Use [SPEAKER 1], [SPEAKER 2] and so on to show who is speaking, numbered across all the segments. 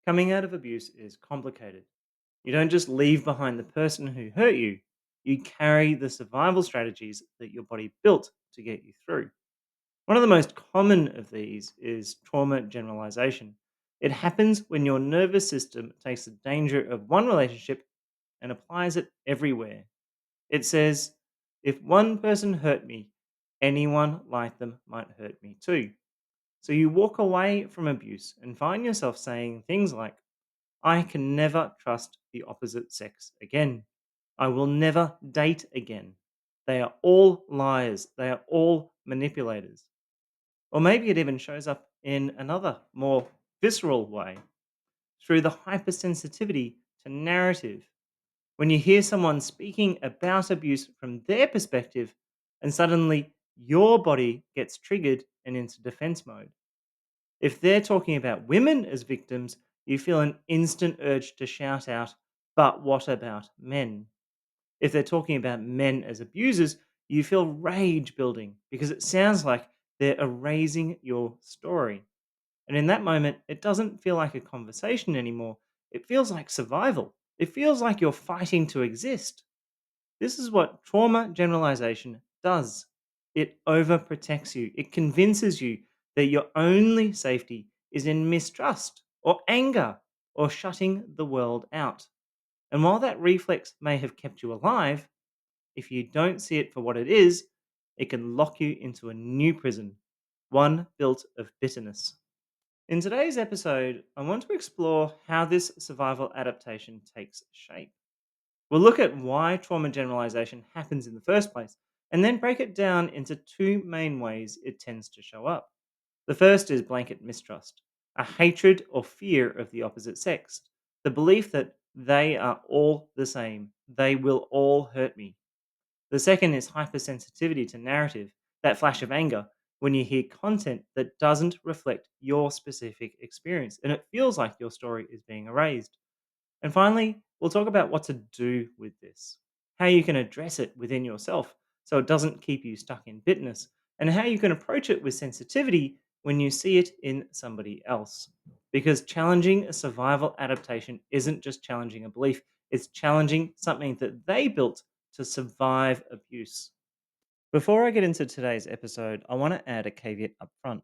[SPEAKER 1] Coming out of abuse is complicated. You don't just leave behind the person who hurt you, you carry the survival strategies that your body built to get you through. One of the most common of these is trauma generalization. It happens when your nervous system takes the danger of one relationship and applies it everywhere. It says, if one person hurt me, anyone like them might hurt me too. So you walk away from abuse and find yourself saying things like, I can never trust the opposite sex again. I will never date again. They are all liars. They are all manipulators. Or maybe it even shows up in another, more visceral way through the hypersensitivity to narrative. When you hear someone speaking about abuse from their perspective, and suddenly your body gets triggered and into defense mode. If they're talking about women as victims, you feel an instant urge to shout out, but what about men? If they're talking about men as abusers, you feel rage building because it sounds like they're erasing your story. And in that moment, it doesn't feel like a conversation anymore. It feels like survival. It feels like you're fighting to exist. This is what trauma generalization does. It overprotects you. It convinces you that your only safety is in mistrust or anger or shutting the world out. And while that reflex may have kept you alive, if you don't see it for what it is, it can lock you into a new prison, one built of bitterness. In today's episode, I want to explore how this survival adaptation takes shape. We'll look at why trauma generalization happens in the first place, and then break it down into two main ways it tends to show up. The first is blanket mistrust, a hatred or fear of the opposite sex, the belief that they are all the same, they will all hurt me. The second is hypersensitivity to narrative, that flash of anger when you hear content that doesn't reflect your specific experience and it feels like your story is being erased. And finally, we'll talk about what to do with this, how you can address it within yourself so it doesn't keep you stuck in bitterness, and how you can approach it with sensitivity when you see it in somebody else. Because challenging a survival adaptation isn't just challenging a belief, it's challenging something that they built to survive abuse. Before I get into today's episode, I want to add a caveat up front.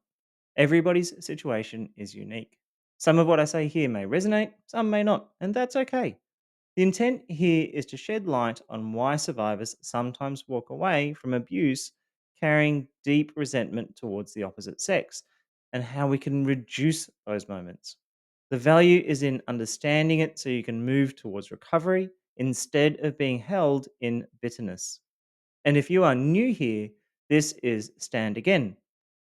[SPEAKER 1] Everybody's situation is unique. Some of what I say here may resonate, some may not, and that's okay. The intent here is to shed light on why survivors sometimes walk away from abuse carrying deep resentment towards the opposite sex and how we can reduce those moments. The value is in understanding it so you can move towards recovery instead of being held in bitterness. And if you are new here, this is Stand Again.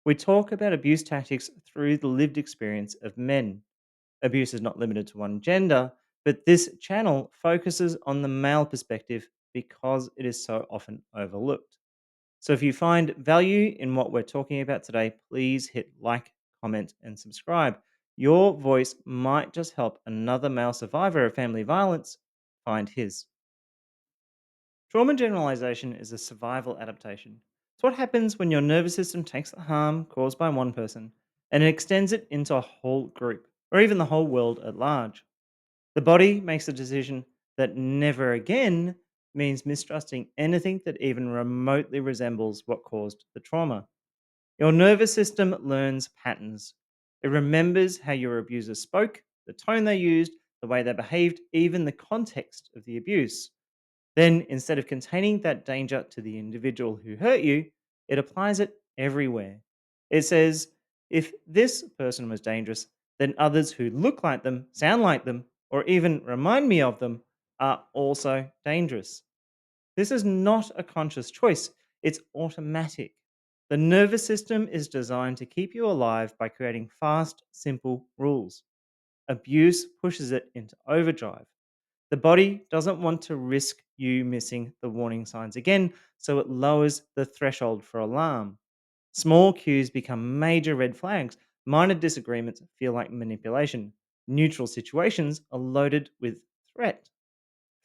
[SPEAKER 1] We talk about abuse tactics through the lived experience of men. Abuse is not limited to one gender, but this channel focuses on the male perspective because it is so often overlooked. So if you find value in what we're talking about today, please hit like, comment, and subscribe. Your voice might just help another male survivor of family violence find his. Trauma generalization is a survival adaptation. It's what happens when your nervous system takes the harm caused by one person and it extends it into a whole group or even the whole world at large. The body makes a decision that never again means mistrusting anything that even remotely resembles what caused the trauma. Your nervous system learns patterns. It remembers how your abuser spoke, the tone they used, the way they behaved, even the context of the abuse. Then, instead of containing that danger to the individual who hurt you, it applies it everywhere. It says, if this person was dangerous, then others who look like them, sound like them, or even remind me of them are also dangerous. This is not a conscious choice, it's automatic. The nervous system is designed to keep you alive by creating fast, simple rules. Abuse pushes it into overdrive. The body doesn't want to risk you missing the warning signs again, so it lowers the threshold for alarm. Small cues become major red flags. Minor disagreements feel like manipulation. Neutral situations are loaded with threat.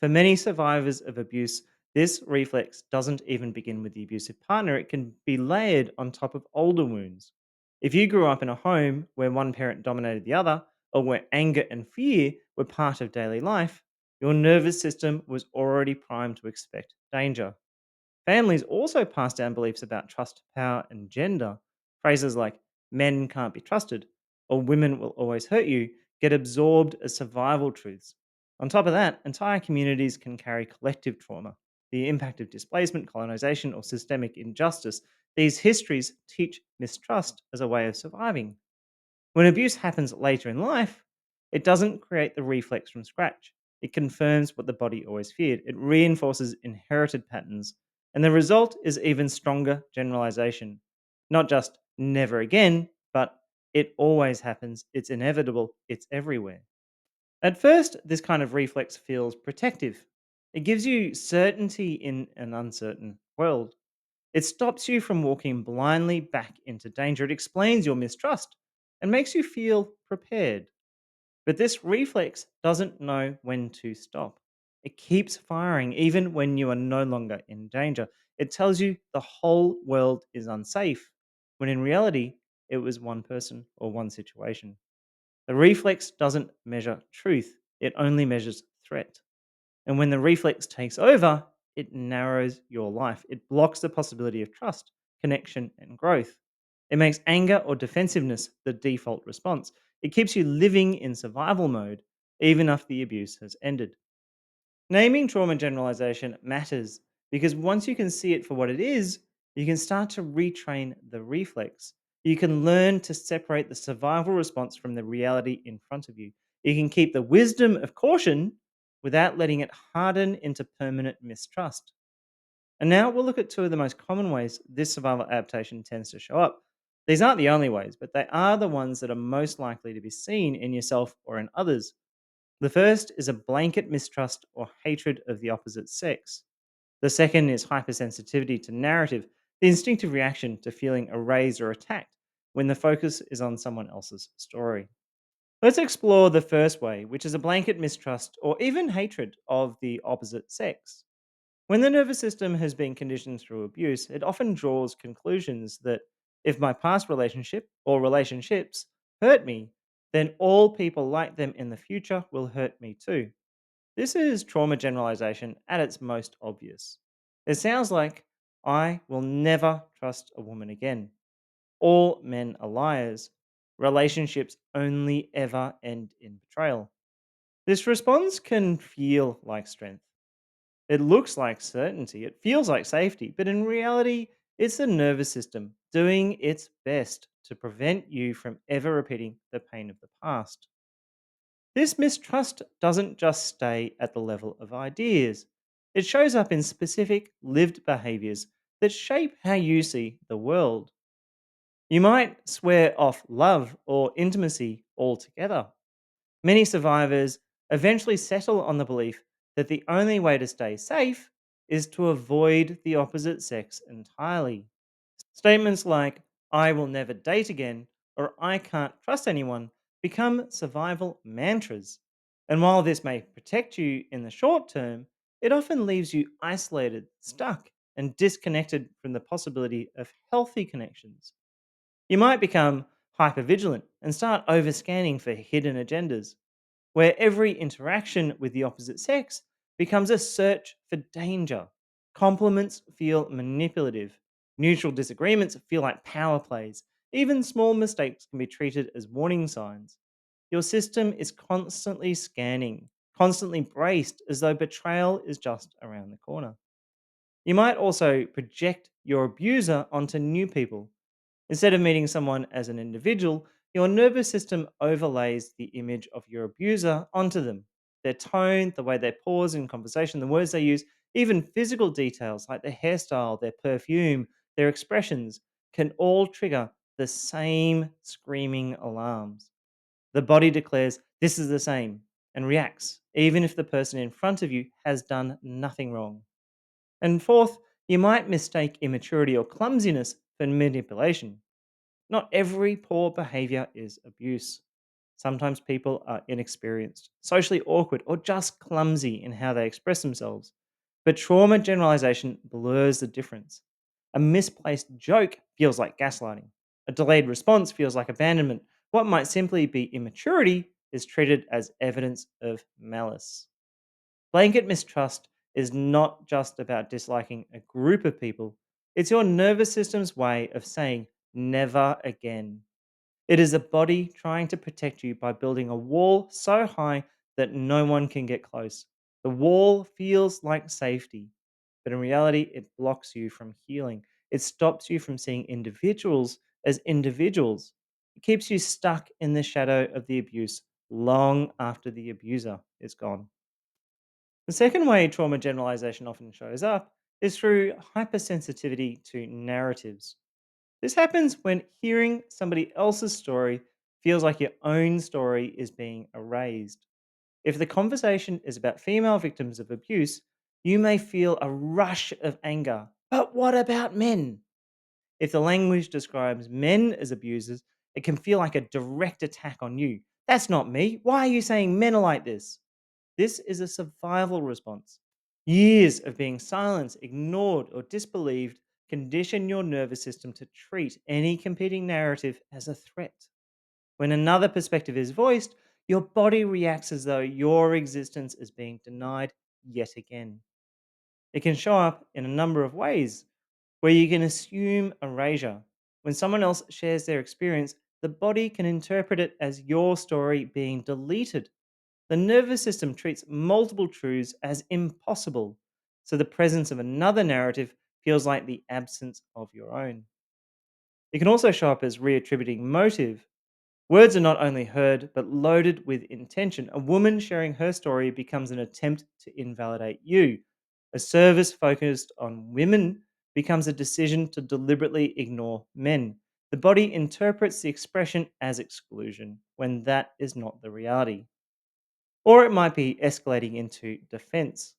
[SPEAKER 1] For many survivors of abuse, this reflex doesn't even begin with the abusive partner, it can be layered on top of older wounds. If you grew up in a home where one parent dominated the other, or where anger and fear were part of daily life, your nervous system was already primed to expect danger. Families also pass down beliefs about trust, power, and gender. Phrases like men can't be trusted or women will always hurt you get absorbed as survival truths. On top of that, entire communities can carry collective trauma. The impact of displacement, colonization, or systemic injustice. These histories teach mistrust as a way of surviving. When abuse happens later in life, it doesn't create the reflex from scratch. It confirms what the body always feared. It reinforces inherited patterns. And the result is even stronger generalization. Not just never again, but it always happens. It's inevitable. It's everywhere. At first, this kind of reflex feels protective. It gives you certainty in an uncertain world. It stops you from walking blindly back into danger. It explains your mistrust and makes you feel prepared. But this reflex doesn't know when to stop. It keeps firing even when you are no longer in danger. It tells you the whole world is unsafe, when in reality, it was one person or one situation. The reflex doesn't measure truth, it only measures threat. And when the reflex takes over, it narrows your life. It blocks the possibility of trust, connection, and growth. It makes anger or defensiveness the default response. It keeps you living in survival mode, even after the abuse has ended. Naming trauma generalization matters because once you can see it for what it is, you can start to retrain the reflex. You can learn to separate the survival response from the reality in front of you. You can keep the wisdom of caution without letting it harden into permanent mistrust. And now we'll look at two of the most common ways this survival adaptation tends to show up. These aren't the only ways, but they are the ones that are most likely to be seen in yourself or in others. The first is a blanket mistrust or hatred of the opposite sex. The second is hypersensitivity to narrative, the instinctive reaction to feeling erased or attacked when the focus is on someone else's story. Let's explore the first way, which is a blanket mistrust or even hatred of the opposite sex. When the nervous system has been conditioned through abuse, it often draws conclusions that if my past relationship or relationships hurt me, then all people like them in the future will hurt me too. This is trauma generalization at its most obvious. It sounds like I will never trust a woman again. All men are liars. Relationships only ever end in betrayal. This response can feel like strength. It looks like certainty. It feels like safety. But in reality, it's the nervous system doing its best to prevent you from ever repeating the pain of the past. This mistrust doesn't just stay at the level of ideas, it shows up in specific lived behaviors that shape how you see the world. You might swear off love or intimacy altogether. Many survivors eventually settle on the belief that the only way to stay safe is to avoid the opposite sex entirely. Statements like, I will never date again, or I can't trust anyone, become survival mantras. And while this may protect you in the short term, it often leaves you isolated, stuck, and disconnected from the possibility of healthy connections. You might become hypervigilant and start overscanning for hidden agendas, where every interaction with the opposite sex becomes a search for danger. Compliments feel manipulative. Neutral disagreements feel like power plays. Even small mistakes can be treated as warning signs. Your system is constantly scanning, constantly braced as though betrayal is just around the corner. You might also project your abuser onto new people. Instead of meeting someone as an individual, your nervous system overlays the image of your abuser onto them. Their tone, the way they pause in conversation, the words they use, even physical details like their hairstyle, their perfume, their expressions can all trigger the same screaming alarms. The body declares, this is the same, and reacts, even if the person in front of you has done nothing wrong. And fourth, you might mistake immaturity or clumsiness for manipulation. Not every poor behavior is abuse. Sometimes people are inexperienced, socially awkward, or just clumsy in how they express themselves. But trauma generalization blurs the difference. A misplaced joke feels like gaslighting. A delayed response feels like abandonment. What might simply be immaturity is treated as evidence of malice. Blanket mistrust is not just about disliking a group of people, it's your nervous system's way of saying never again. It is a body trying to protect you by building a wall so high that no one can get close. The wall feels like safety, but in reality, it blocks you from healing. It stops you from seeing individuals as individuals. It keeps you stuck in the shadow of the abuse long after the abuser is gone. The second way trauma generalization often shows up is through hypersensitivity to narratives. This happens when hearing somebody else's story feels like your own story is being erased. If the conversation is about female victims of abuse, you may feel a rush of anger. But what about men? If the language describes men as abusers, it can feel like a direct attack on you. That's not me. Why are you saying men are like this? This is a survival response. Years of being silenced, ignored, or disbelieved condition your nervous system to treat any competing narrative as a threat. When another perspective is voiced, your body reacts as though your existence is being denied yet again. It can show up in a number of ways where you can assume erasure. When someone else shares their experience, the body can interpret it as your story being deleted. The nervous system treats multiple truths as impossible, so the presence of another narrative feels like the absence of your own. It can also show up as reattributing motive. Words are not only heard, but loaded with intention. A woman sharing her story becomes an attempt to invalidate you. A service focused on women becomes a decision to deliberately ignore men. The body interprets the expression as exclusion when that is not the reality. Or it might be escalating into defense.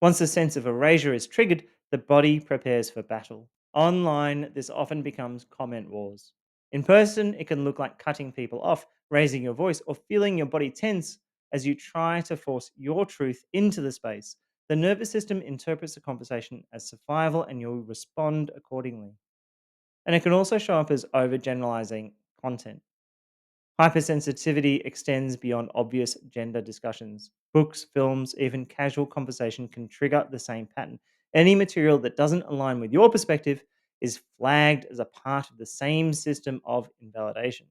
[SPEAKER 1] Once a sense of erasure is triggered, the body prepares for battle. Online, this often becomes comment wars. In person, it can look like cutting people off, raising your voice, or feeling your body tense as you try to force your truth into the space. The nervous system interprets the conversation as survival and you'll respond accordingly. And it can also show up as overgeneralizing content. Hypersensitivity extends beyond obvious gender discussions. Books, films, even casual conversation can trigger the same pattern. Any material that doesn't align with your perspective is flagged as a part of the same system of invalidation.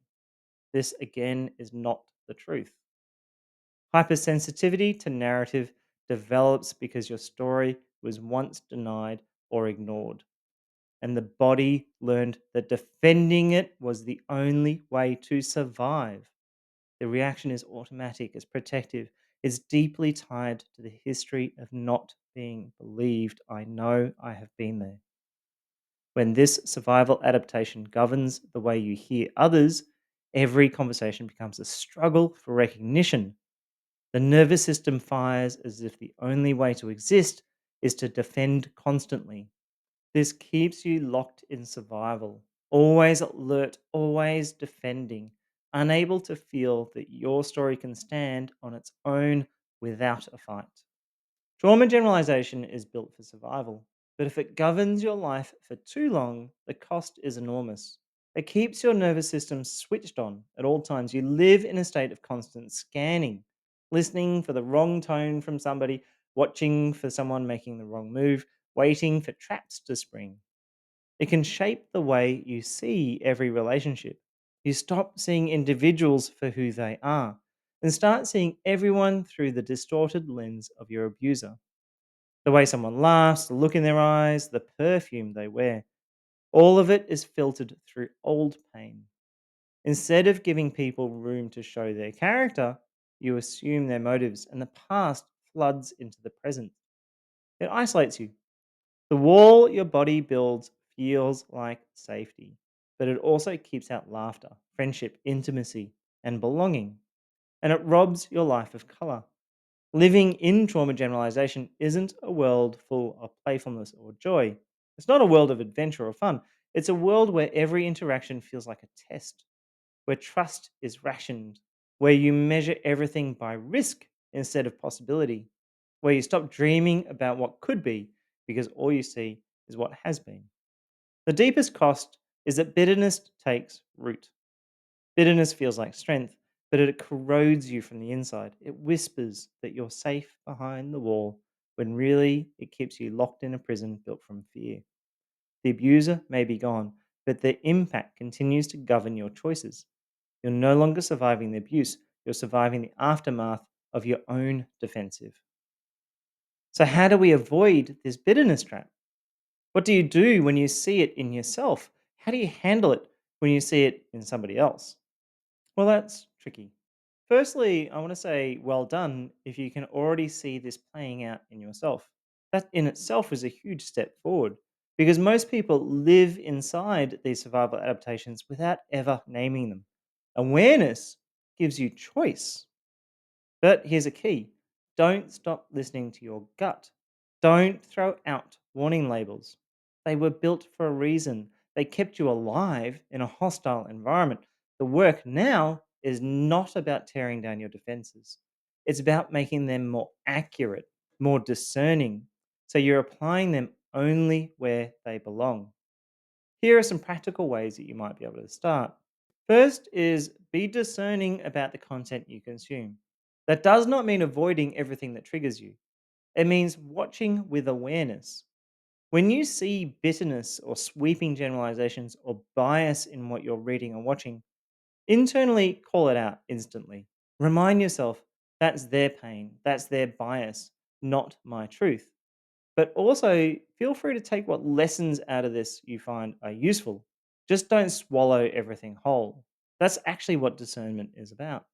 [SPEAKER 1] This, again, is not the truth. Hypersensitivity to narrative develops because your story was once denied or ignored, and the body learned that defending it was the only way to survive. The reaction is automatic, it's protective, it's deeply tied to the history of not being believed. I know I have been there. When this survival adaptation governs the way you hear others, every conversation becomes a struggle for recognition. The nervous system fires as if the only way to exist is to defend constantly. This keeps you locked in survival, always alert, always defending, unable to feel that your story can stand on its own without a fight. Trauma generalization is built for survival, but if it governs your life for too long, the cost is enormous. It keeps your nervous system switched on at all times. You live in a state of constant scanning, listening for the wrong tone from somebody, watching for someone making the wrong move, waiting for traps to spring. It can shape the way you see every relationship. You stop seeing individuals for who they are and start seeing everyone through the distorted lens of your abuser. The way someone laughs, the look in their eyes, the perfume they wear, all of it is filtered through old pain. Instead of giving people room to show their character, you assume their motives, and the past floods into the present. It isolates you. The wall your body builds feels like safety, but it also keeps out laughter, friendship, intimacy, and belonging. And it robs your life of color. Living in trauma generalization isn't a world full of playfulness or joy. It's not a world of adventure or fun. It's a world where every interaction feels like a test, where trust is rationed, where you measure everything by risk instead of possibility, where you stop dreaming about what could be because all you see is what has been. The deepest cost is that bitterness takes root. Bitterness feels like strength. but it corrodes you from the inside. It whispers that you're safe behind the wall when really it keeps you locked in a prison built from fear. The abuser may be gone, but the impact continues to govern your choices. You're no longer surviving the abuse, you're surviving the aftermath of your own defensive. So, how do we avoid this bitterness trap? What do you do when you see it in yourself? How do you handle it when you see it in somebody else? Well, that's tricky. Firstly, I want to say well done if you can already see this playing out in yourself. That in itself is a huge step forward because most people live inside these survival adaptations without ever naming them. Awareness gives you choice. But here's a key: don't stop listening to your gut. Don't throw out warning labels. They were built for a reason. They kept you alive in a hostile environment. The work now is not about tearing down your defenses, it's about making them more accurate, more discerning. So you're applying them only where they belong. Here are some practical ways that you might be able to start. First is be discerning about the content you consume. That does not mean avoiding everything that triggers you. It means watching with awareness. When you see bitterness or sweeping generalizations or bias in what you're reading or watching, internally call it out instantly. Remind yourself that's their pain, that's their bias, not my truth. But also feel free to take what lessons out of this you find are useful. Just don't swallow everything whole. That's actually what discernment is about.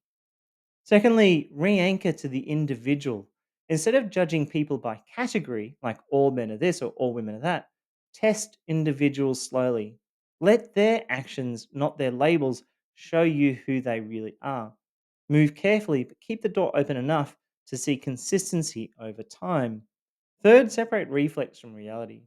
[SPEAKER 1] Secondly, re anchor to the individual. Instead of judging people by category, like all men are this or all women are that, test individuals slowly. Let their actions, not their labels, show you who they really are. Move carefully, but keep the door open enough to see consistency over time. Third, separate reflex from reality.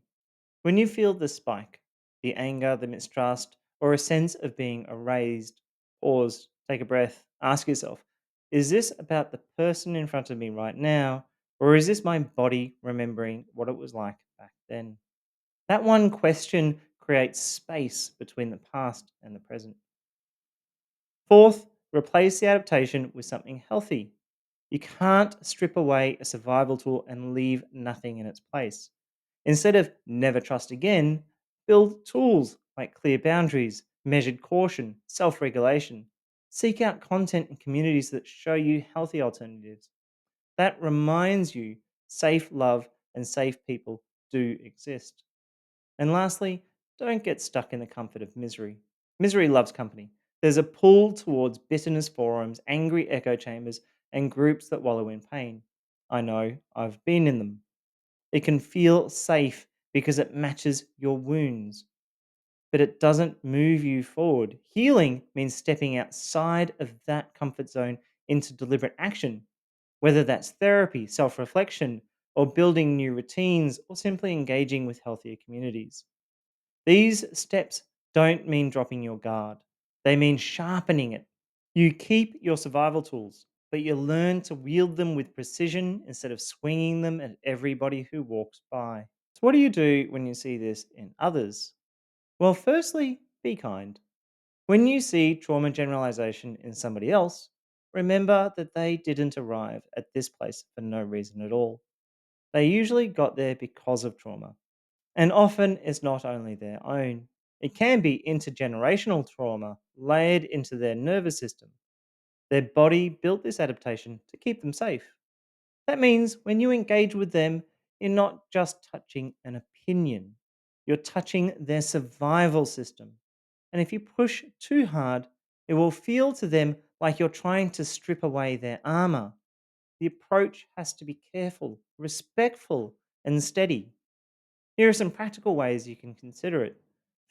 [SPEAKER 1] When you feel the spike, the anger, the mistrust, or a sense of being erased, pause, take a breath, ask yourself, is this about the person in front of me right now, or is this my body remembering what it was like back then? That one question creates space between the past and the present. Fourth, replace the adaptation with something healthy. You can't strip away a survival tool and leave nothing in its place. Instead of never trust again, build tools like clear boundaries, measured caution, self regulation. Seek out content and communities that show you healthy alternatives. That reminds you safe love and safe people do exist. And lastly, don't get stuck in the comfort of misery. Misery loves company. There's a pull towards bitterness forums, angry echo chambers, and groups that wallow in pain. I know, I've been in them. It can feel safe because it matches your wounds, but it doesn't move you forward. Healing means stepping outside of that comfort zone into deliberate action, whether that's therapy, self reflection, or building new routines, or simply engaging with healthier communities. These steps don't mean dropping your guard, they mean sharpening it. You keep your survival tools, but you learn to wield them with precision instead of swinging them at everybody who walks by. So, what do you do when you see this in others? Well, firstly, be kind. When you see trauma generalization in somebody else, remember that they didn't arrive at this place for no reason at all. They usually got there because of trauma. And often it's not only their own, it can be intergenerational trauma layered into their nervous system. Their body built this adaptation to keep them safe. That means when you engage with them, you're not just touching an opinion, you're touching their survival system. And if you push too hard, it will feel to them like you're trying to strip away their armor. The approach has to be careful, respectful, and steady. Here are some practical ways you can consider it.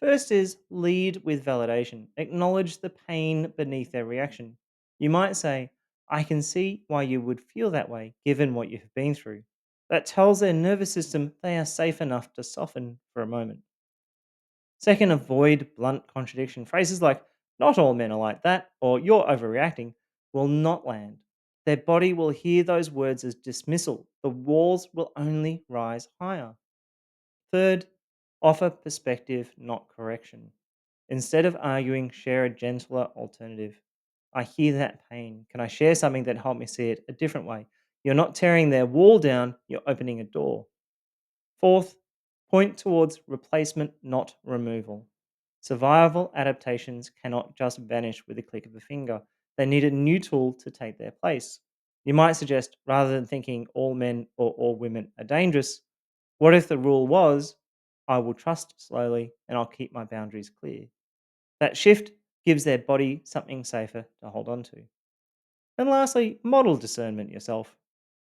[SPEAKER 1] First is lead with validation. Acknowledge the pain beneath their reaction. You might say, I can see why you would feel that way given what you have been through. That tells their nervous system they are safe enough to soften for a moment. Second, avoid blunt contradiction. Phrases like, not all men are like that, or you're overreacting, will not land. Their body will hear those words as dismissal. The walls will only rise higher. Third, offer perspective, not correction. Instead of arguing, share a gentler alternative. I hear that pain. Can I share something that helped me see it a different way? You're not tearing their wall down, you're opening a door. Fourth, point towards replacement, not removal. Survival adaptations cannot just vanish with a click of a finger. They need a new tool to take their place. You might suggest, rather than thinking all men or all women are dangerous, what if the rule was, I will trust slowly and I'll keep my boundaries clear? That shift gives their body something safer to hold on to. And lastly, model discernment yourself.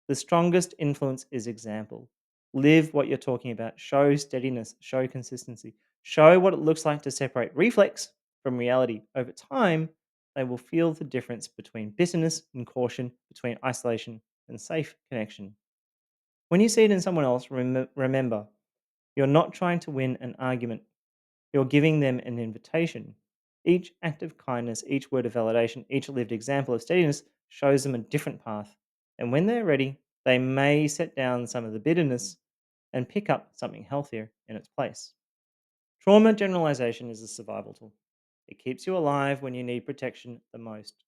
[SPEAKER 1] The strongest influence is example. Live what you're talking about. Show steadiness, show consistency, show what it looks like to separate reflex from reality. Over time, they will feel the difference between bitterness and caution, between isolation and safe connection. When you see it in someone else, remember, you're not trying to win an argument, you're giving them an invitation. Each act of kindness, each word of validation, each lived example of steadiness shows them a different path. And when they're ready, they may set down some of the bitterness and pick up something healthier in its place. Trauma generalization is a survival tool. It keeps you alive when you need protection the most.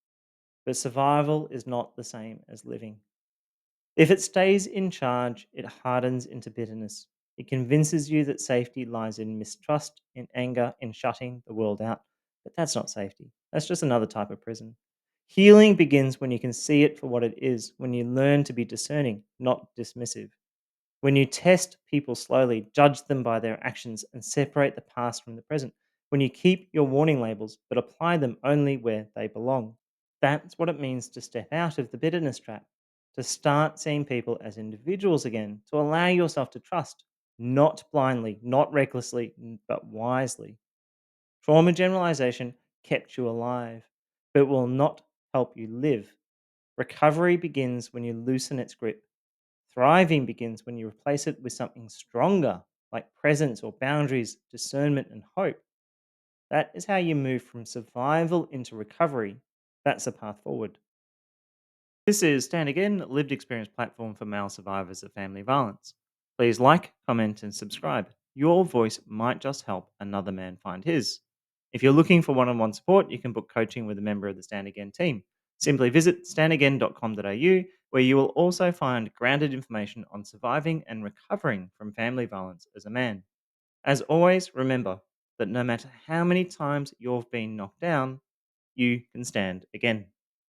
[SPEAKER 1] But survival is not the same as living. If it stays in charge, it hardens into bitterness. It convinces you that safety lies in mistrust, in anger, in shutting the world out. But that's not safety. That's just another type of prison. Healing begins when you can see it for what it is, when you learn to be discerning, not dismissive. When you test people slowly, judge them by their actions, and separate the past from the present. When you keep your warning labels, but apply them only where they belong. That's what it means to step out of the bitterness trap, to start seeing people as individuals again, to allow yourself to trust, not blindly, not recklessly, but wisely. Trauma generalization kept you alive, but will not help you live. Recovery begins when you loosen its grip. Thriving begins when you replace it with something stronger, like presence or boundaries, discernment, and hope. That is how you move from survival into recovery. That's the path forward. This is Stand Again, lived experience platform for male survivors of family violence. Please like, comment, and subscribe. Your voice might just help another man find his. If you're looking for one on one support, you can book coaching with a member of the Stand Again team. Simply visit standagain.com.au, where you will also find grounded information on surviving and recovering from family violence as a man. As always, remember that no matter how many times you've been knocked down, you can stand again.